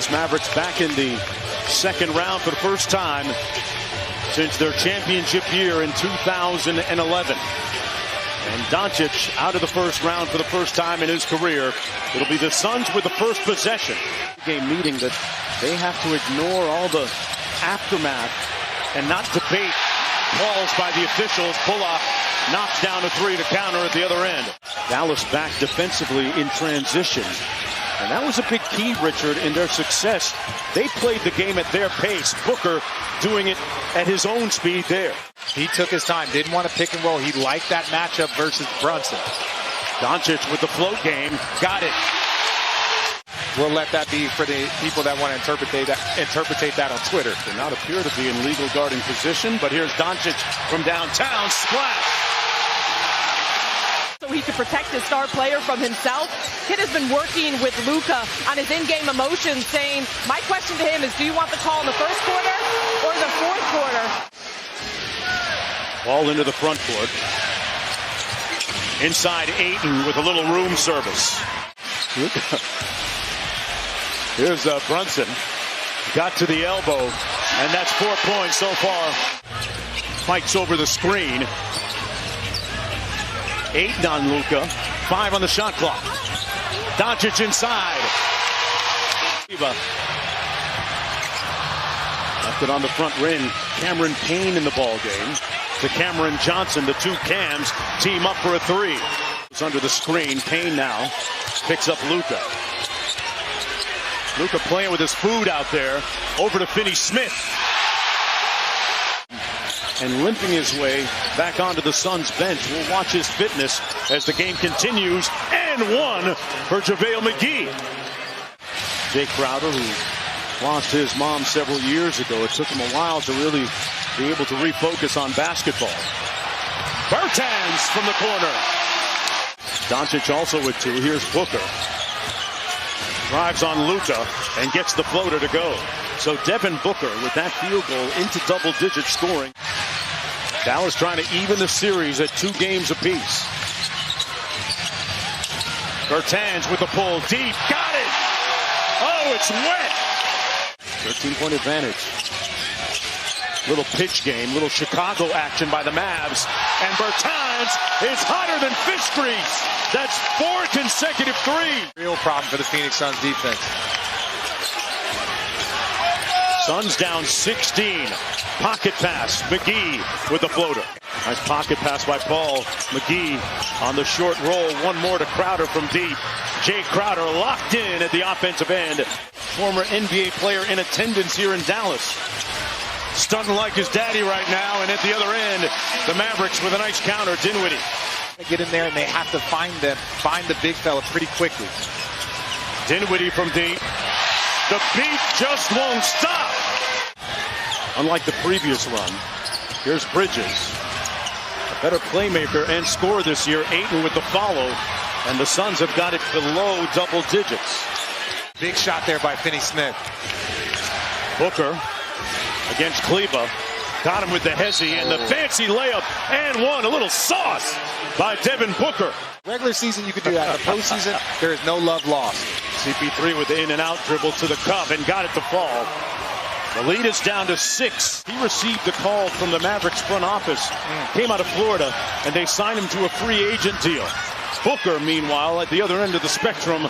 Dallas Mavericks back in the second round for the first time since their championship year in 2011. And Doncic out of the first round for the first time in his career. It'll be the Suns with the first possession. Game meeting that they have to ignore all the aftermath and not debate calls by the officials. Bullock knocks down a three to counter at the other end. Dallas back defensively in transition. And that was a big key, Richard, in their success. They played the game at their pace. Booker doing it at his own speed there. He took his time, didn't want to pick and roll. He liked that matchup versus Brunson. Doncic with the float game. Got it. We'll let that be for the people that want to interpret that on Twitter. Did not appear to be in legal guarding position, but here's Doncic from downtown. Splash. So he could protect his star player from himself. Kidd has been working with Luka on his in-game emotions, saying, my question to him is, do you want the call in the first quarter or the fourth quarter? Ball into the front court. Inside Ayton with a little room service. Here's Brunson. Got to the elbow, and that's 4 points so far. Fights over the screen. 8 on Luka. 5 on the shot clock. Doncic inside. Left it on the front rim. Cameron Payne in the ball game. To Cameron Johnson. The two Cams team up for a three. It's under the screen. Payne now picks up Luka. Luka playing with his food out there. Over to Finney-Smith. And limping his way back onto the Suns bench. We'll watch his fitness as the game continues. And one for JaVale McGee. Jay Crowder, who lost his mom several years ago. It took him a while to really be able to refocus on basketball. Bertans from the corner. Doncic also with 2. Here's Booker. Drives on Luka and gets the floater to go. So Devin Booker with that field goal into double-digit scoring. Dallas trying to even the series at 2 games apiece. Bertans with the pull deep. Got it! Oh, it's wet! 13-point advantage. Little pitch game, little Chicago action by the Mavs. And Bertans is hotter than fish grease. That's 4 consecutive threes. Real problem for the Phoenix Suns defense. Suns down 16. Pocket pass. McGee with the floater. Nice pocket pass by Paul. McGee on the short roll. One more to Crowder from deep. Jay Crowder locked in at the offensive end. Former NBA player in attendance here in Dallas. Stunting like his daddy right now. And at the other end, the Mavericks with a nice counter. Dinwiddie. They get in there and they have to find the big fella pretty quickly. Dinwiddie from deep. The beat just won't stop. Unlike the previous run, here's Bridges. A better playmaker and scorer this year. Ayton with the follow. And the Suns have got it below double digits. Big shot there by Finney-Smith. Booker against Kleba. Got him with the hezzy and the fancy layup. And one. A little sauce by Devin Booker. Regular season, you could do that. In the postseason, there is no love lost. CP3 with the in-and-out dribble to the cup and got it to fall. The lead is down to 6. He received the call from the Mavericks front office. Came out of Florida, and they signed him to a free agent deal. Booker, meanwhile, at the other end of the spectrum,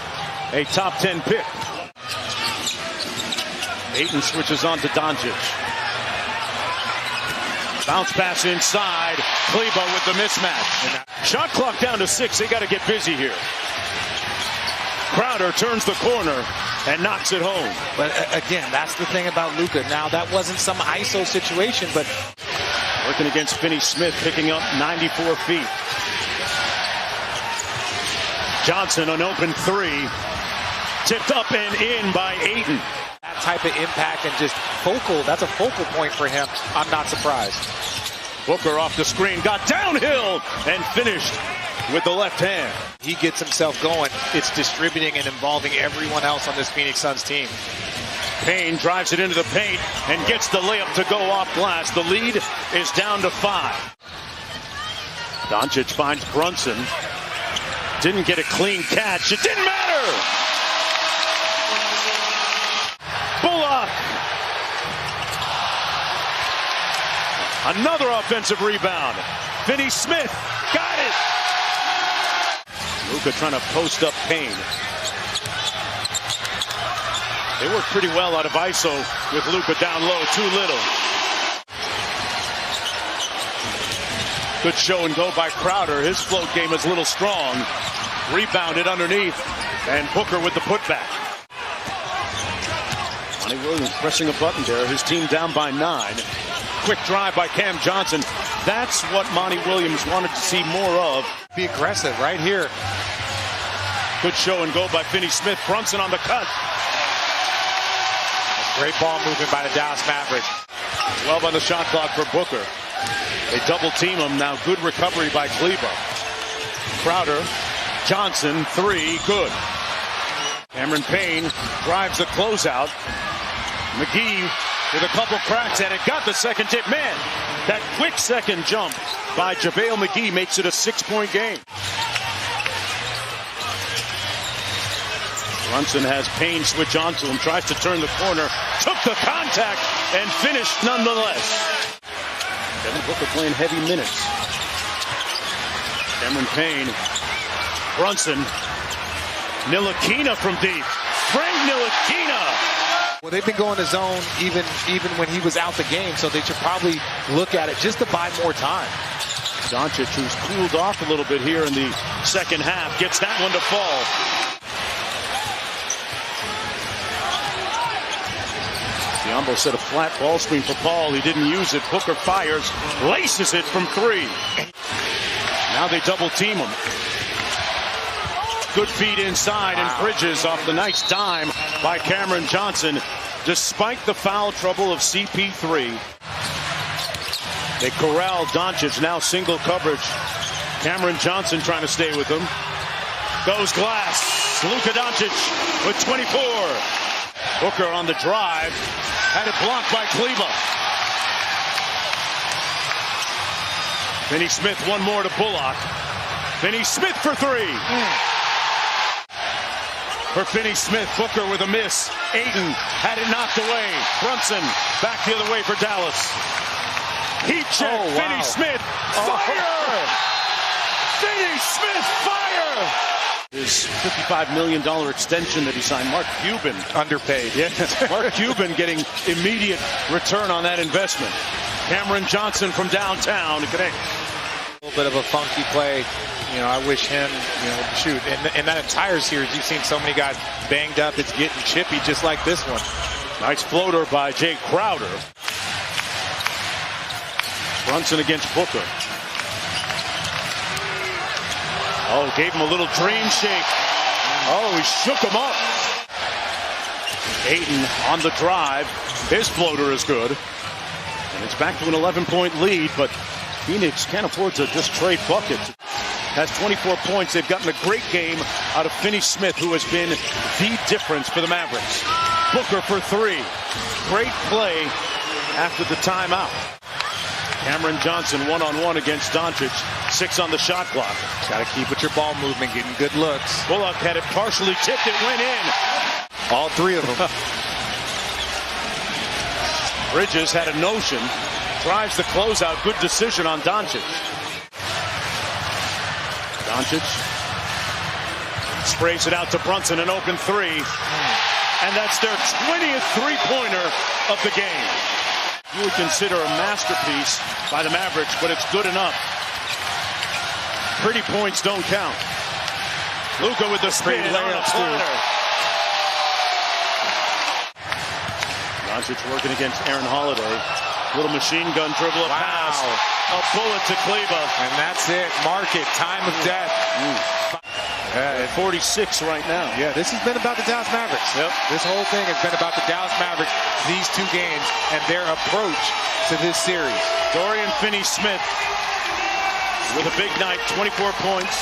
a top 10 pick. Ayton switches on to Doncic. Bounce pass inside. Kleba with the mismatch. Shot clock down to 6. They got to get busy here. Crowder turns the corner and knocks it home. But again, that's the thing about Luka. Now, that wasn't some ISO situation, but working against Finney-Smith, picking up 94 feet. Johnson, an open 3. Tipped up and in by Ayton. That type of impact and just that's a focal point for him. I'm not surprised. Booker off the screen, got downhill and finished with the left hand. He gets himself going. It's distributing and involving everyone else on this Phoenix Suns team. Payne drives it into the paint and gets the layup to go off glass. The lead is down to 5. Doncic finds Brunson. Didn't get a clean catch. It didn't matter. block. Another offensive rebound. Finney Smith got it. Luka trying to post up Payne. They work pretty well out of ISO with Luka down low, too little. Good show and go by Crowder. His float game is a little strong. Rebounded underneath, and Booker with the putback. Monty Williams pressing a button there. His team down by 9. Quick drive by Cam Johnson. That's what Monty Williams wanted to see more of. Be aggressive right here. Good show and go by Finney Smith. Brunson on the cut. Great ball movement by the Dallas Mavericks. 12 on the shot clock for Booker. They double team him. Now good recovery by Kleber. Crowder, Johnson, 3, good. Cameron Payne drives the closeout. McGee with a couple cracks and it got the second tip. Man, that quick second jump by JaVale McGee makes it a 6-point game. Brunson has Payne switch onto him, tries to turn the corner, took the contact, and finished nonetheless. Devin Booker playing heavy minutes. Cameron Payne, Brunson, Ntilikina from deep. Frank Ntilikina. Well, they've been going to zone even when he was out the game, so they should probably look at it just to buy more time. Doncic, who's cooled off a little bit here in the second half, gets that one to fall. Diambo set a flat ball screen for Paul. He didn't use it. Booker fires, laces it from 3. Now they double team him. Good feed inside, and Bridges off the nice dime by Cameron Johnson. Despite the foul trouble of CP3, they corral Doncic, now single coverage. Cameron Johnson trying to stay with him. Goes glass. Luka Doncic with 24. Booker on the drive. Had it blocked by Kleber. Finney Smith, one more to Bullock. Finney Smith for 3. For Finney Smith, Booker with a miss. Ayton had it knocked away. Brunson back the other way for Dallas. Heat check. Oh, wow. Finney Smith. Fire! Finney Smith, fire! His $55 million extension that he signed. Mark Cuban. Underpaid. Yeah, Mark Cuban getting immediate return on that investment. Cameron Johnson from downtown to connect. A little bit of a funky play. You know, I wish him, shoot. In that entire series, you've seen so many guys banged up. It's getting chippy just like this one. Nice floater by Jay Crowder. Brunson against Booker. Oh, gave him a little dream shake. Oh, he shook him up. Ayton on the drive. His floater is good. And it's back to an 11-point lead, but Phoenix can't afford to just trade buckets. Has 24 points. They've gotten a great game out of Finney Smith, who has been the difference for the Mavericks. Booker for 3. Great play after the timeout. Cameron Johnson one-on-one against Doncic. 6 on the shot clock. Got to keep with your ball movement, getting good looks. Bullock had it partially tipped. It went in. All 3 of them. Bridges had a notion. Drives the closeout. Good decision on Doncic. Doncic sprays it out to Brunson, an open 3. And that's their 20th three-pointer of the game. You would consider a masterpiece by the Mavericks, but it's good enough. Pretty points don't count. Luka with the spin on a platter. Doncic working against Aaron Holiday. Little machine gun dribble, a pass. A bullet to Kleber. And that's it. Mark it. Time of death. At 46 right now. Yeah, this has been about the Dallas Mavericks. Yep. This whole thing has been about the Dallas Mavericks, these 2 games, and their approach to this series. Dorian Finney-Smith with a big night, 24 points.